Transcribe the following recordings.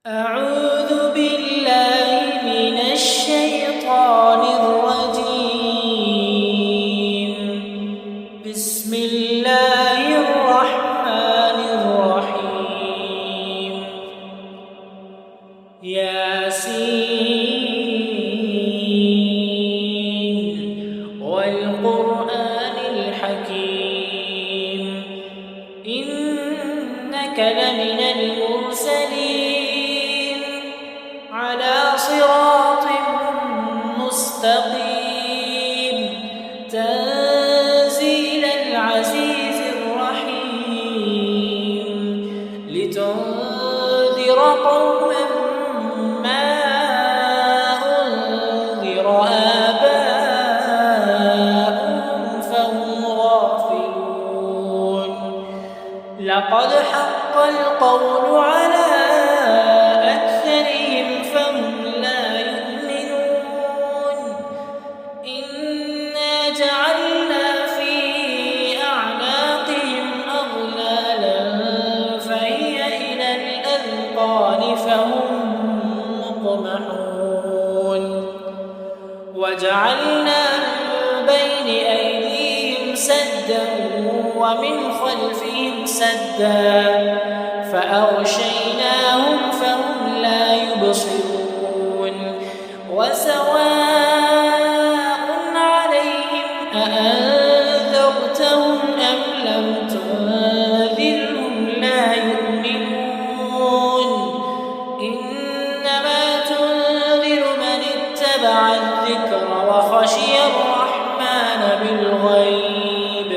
أعوذ بالله من الشيطان الرجيم. بسم الله الرحمن الرحيم. ياسين والقرآن الحكيم إنك لمن المرسلين على صراط مستقيم تنزيل العزيز الرحيم لتنذر قوما ما أنذر آباؤهم فهم غافلون. لقد حق القول على أكثرهم فهم لا يؤمنون. إنا جعلنا في أعناقهم أغلالا فهي إلى الأذقان فهم مقمحون. وجعلنا من بين أيديهم سدا ومن خلفهم سدا فأغشيناهم فهم لا يبصرون. وسواء عليهم أأنذرتهم أم لم تنذرهم لا يؤمنون. إنما تنذر من اتبع الذكر وخشي الرحمن بالغيب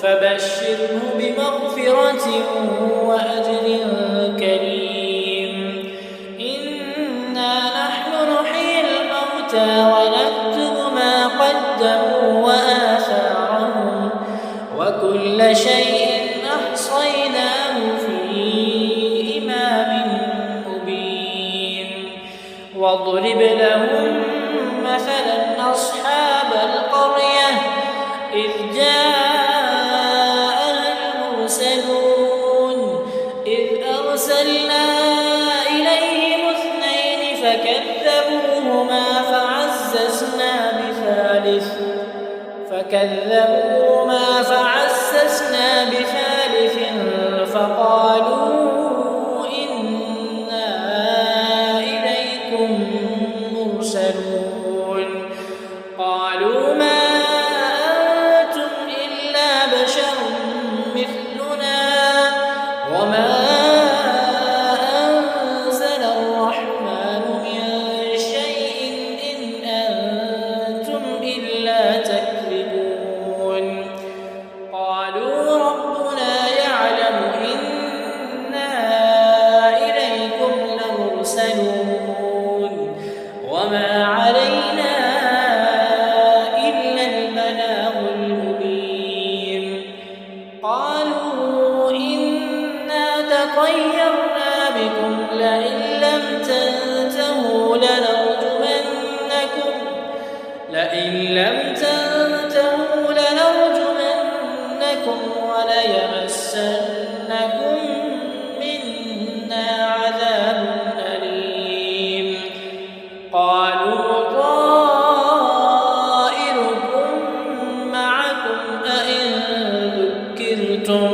فبشره بمغفرة وأجر كريم. إنا نحن نحيي الموتى ونكتب ما قدموا وآثارهم وكل شيء أحصيناه في إمام مبين. واضرب لهم مثلا أصحاب القرية إذ أرسلنا إليهم اثنين فكذبوهما فعززنا بثالث فقالوا إنا إليكم مرسلون. قالوا ما أنتم إلا بشر مثلنا وما وما علينا إلا البلاغ المبين. قالوا إنا تطيرنا بكم لئن لم تنتهوا لنرجمنكم وليمسنكم منا عذاب أليم. قالوا طائركم معكم أئن ذكرتم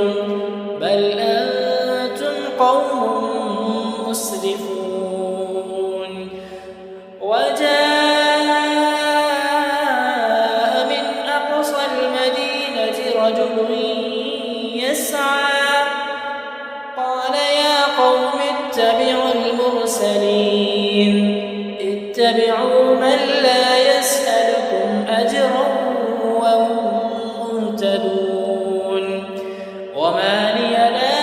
بل أنتم قوم مسرفون. وجاء من أقصى المدينة رجل يسعى قال يا قوم اتبعوا المرسلين اتبعوا من لا يسألكم أجرا وهم مهتدون. وما لي لا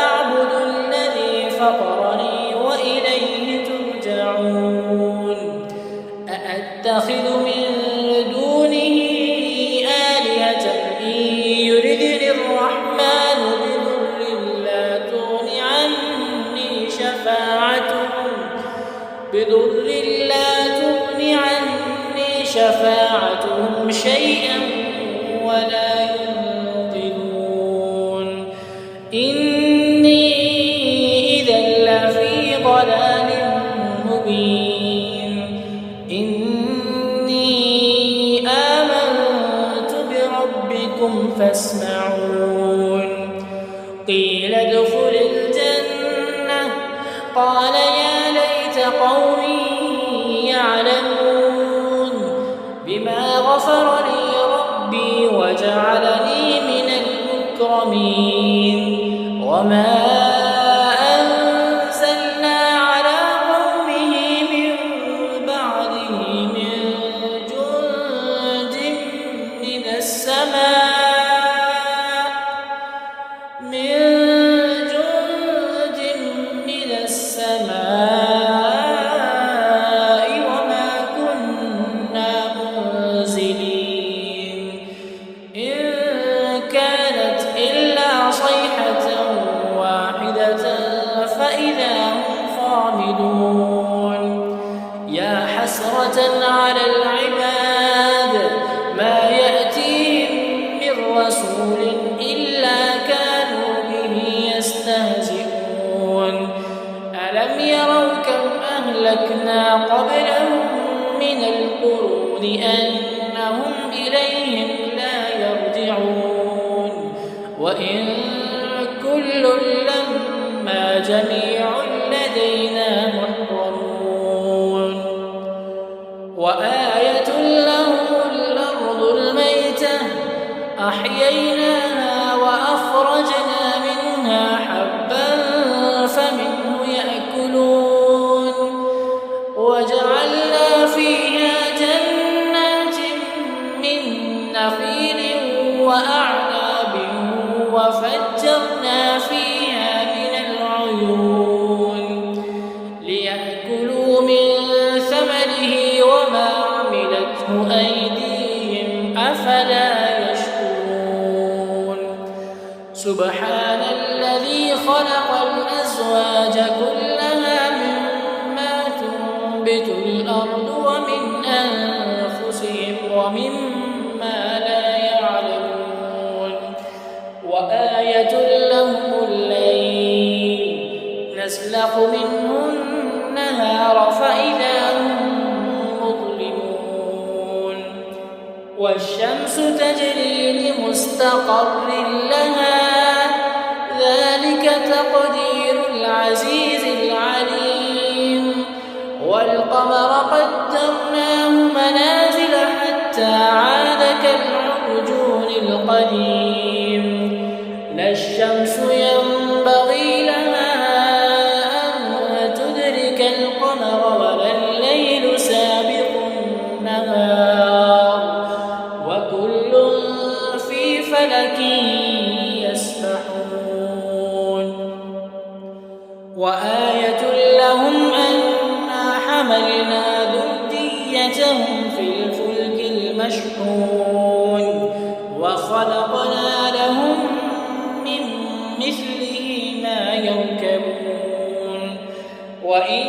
أعبد الذي فطرني وإليه ترجعون. أأتخذ من دونه آلهة إن يردني الرحمن بضر لا تغن عني شفاعتهم شيئا ولا ينقذون. إني إذا قال يا ليت قومي يعلمون بما غفر لي ربي وجعلني من المكرمين وما أنزلنا على قومه من بعده من جند من السماء وما كنا منزلين إن كانت إلا صيحة واحدة فإذا هم خامدون يا حسرة على العباد ما يأتيهم من رسول إلا كانوا به يستهزئون ألم يروا كم أهلكنا قبلهم من القرون أنهم إليهم لا يرجعون وإن كل لما جميع لدينا محضرون وآية لهم الأرض الميتة أحييناها وأخرجنا منها حبا فمنه يأكلون وجعلنا فيها جنات من نخيل وأعناب وفجرنا فيها من العيون ليأكلوا من ثمره وما عملته أيديهم أفلا يشكرون سبحان الذي خلق الأزواج كلها مما تنبت الأرض ومن أنفسهم ومما لا يعلمون وآية لهم الليل نسلخ منه النهار فإذا هم مظلمون والشمس تجري لمستقر لها ذلك تقدير العزيز العليم والقمر قدرناه منازل حتى عاد كالعرجون القديم لا الشمس ينبغي لها أن تدرك القمر ولا الليل سابق النهار وكل في فلك يسبحون وآية لهم أنا حملنا ذريتهم في الفلك المشحون وخلقنا لهم من مثله ما يركبون وإن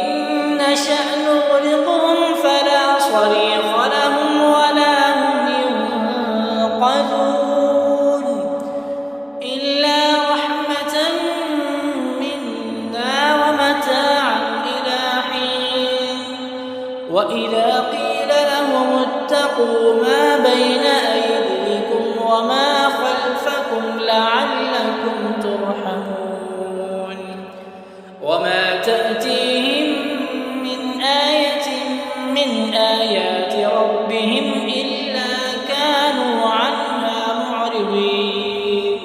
نشأ نغرقهم فلا صريخ لهم ولا هم ينقذون إلا رحمة منا ومتاعا إلى حين وإذا قيل لهم اتقوا ما بين أيديكم وما خلفكم لعلكم ترحمون وما تأتيهم من آية من آيات ربهم إلا كانوا عنها معرضين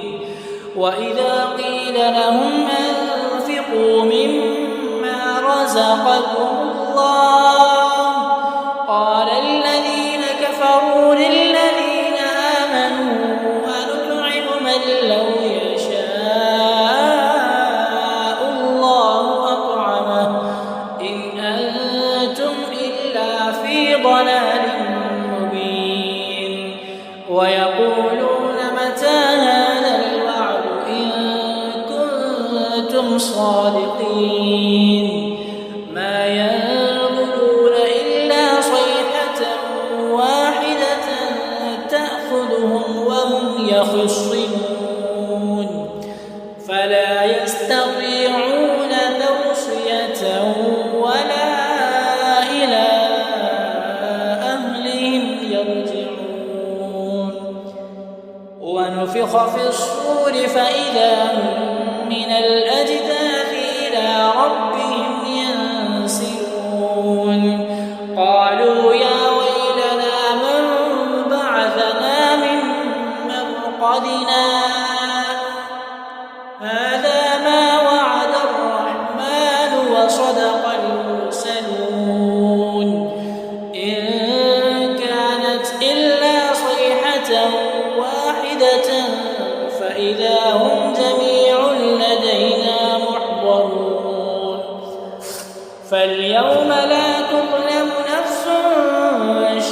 وإذا قيل لهم أنفقوا مما رزقكم الله قال الذين كفروا للذين آمنوا أنطعم من لو يشاء الله أطعمه إن أنتم إلا في ضلال مبين ويقولون متى هذا الوعد إن كنتم صادقين ما ينظرون إلا صيحة واحدة تأخذهم وهم يخصمون فلا يستطيعون توصية ولا إلى أهلهم يرجعون ونفخ في الصور فإذا هم من الأجداث إلى ربهم فاليوم لا تظلم نفس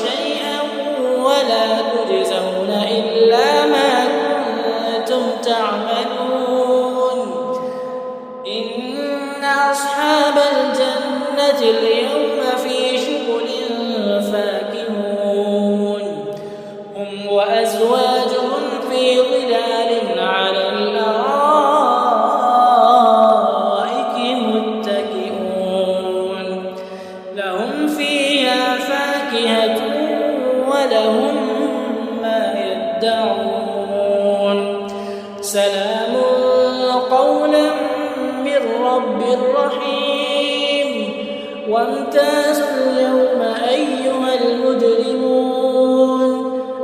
شيئا ولا تجزون إلا ما كنتم تعملون. إن أصحاب الجنة اليوم في شغل فاكهون هم وأزواجهم في ظلال على الأرائك متكئون لهم فيها فاكهة ولهم ما يدعون سلام قولا من رب رحيم. وامتازوا اليوم أيها المجرمون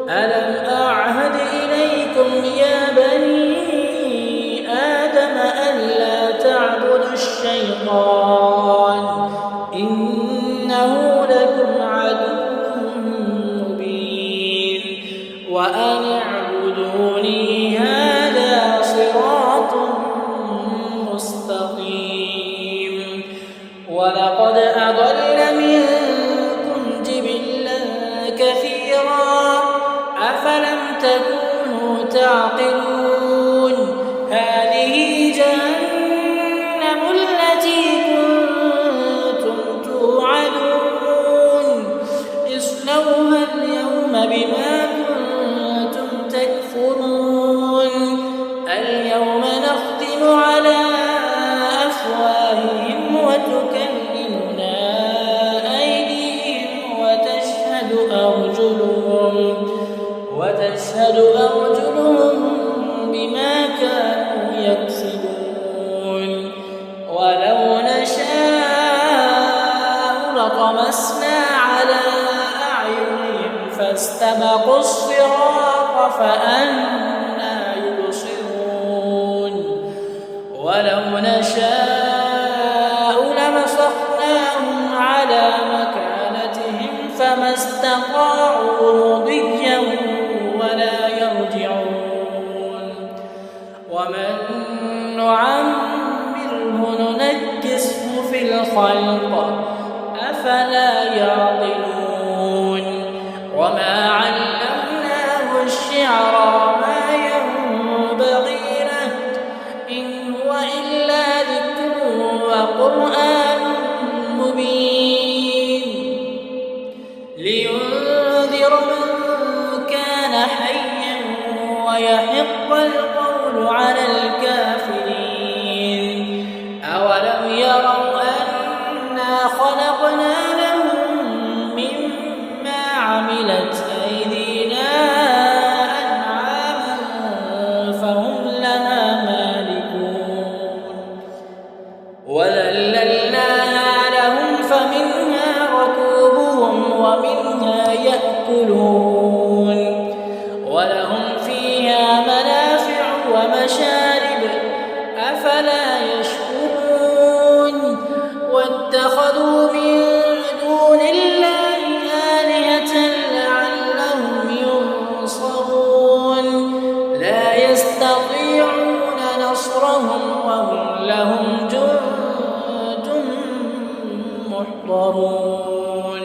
ألم أعهد إليكم يا بني آدم ألا تعبدوا الشيطان إنه لكم عدو مبين وأن اعبدوني هذا صراط مستقيم. ولقد أضل منكم جبلا كثيرا أفلم تكونوا تعقلون. هذه جهنم التي كنتم توعدون اصلوها اليوم بما كنتم تكفرون. اليوم نختم على أفواههم وتكلمنا أيديهم وتشهد أرجلهم بما كانوا يكسبون. ولو نشاء لطمسنا على أعينهم فاستبقوا الصراط فأنى يبصرون. ولو نشاء لمسخناهم على مكانتهم فما استطاعوا مضيا ولا يرجعون. ومن نعمره ننكسه في الخلق أفلا يعقلون. وما علمناه الشعر ما ينبغي له إن هو إلا ذكر وقرآن مبين لينذر من كان حيا ويحق القول على الكافرين. أولم يروا أنا خلقنا لهم مما عملت أيدينا أنعاما فهم لها مالكون وذللناها لهم فمنها ركوبهم ومنها يأكلون ولهم فيها منافع ومشارب أفلا يشكرون. واتخذوا من دون الله آلهة لعلهم ينصرون لا يستطيعون نصرهم وهم لهم جند محضرون.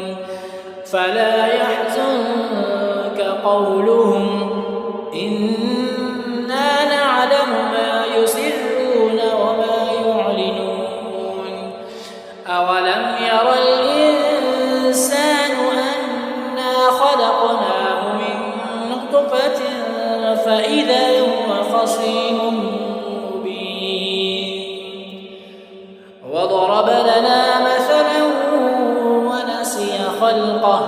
فلا يحزنك قولهم إنا نعلم ما يسرون وما يعلنون. أولم ير الإنسان أنا خلقناه من نطفة فإذا هو خصيم مبين. وضرب لنا مثلا ونسي خلقه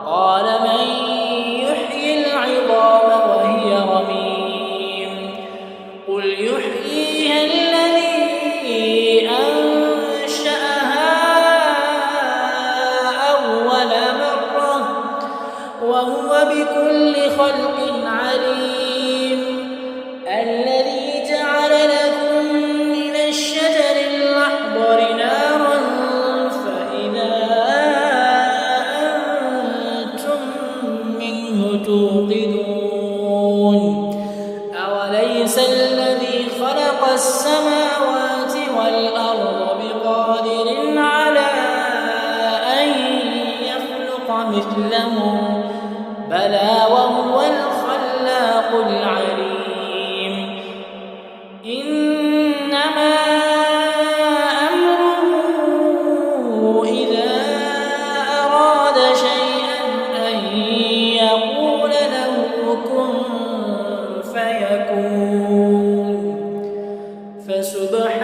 قال من يحيي العظام وهي رميم قل يحييها الذي أنشأها أول مرة وهو بكل خلق عليم. الذي جعل لكم من الشجر الأخضر نارا فإذا أنتم منه توقدون. أوليس الذي خلق السماوات والأرض بقادر على مثله بلى وهو الخلاق العليم إنما أمره إذا أراد شيئا أن يقول له كن فيكون فسبحان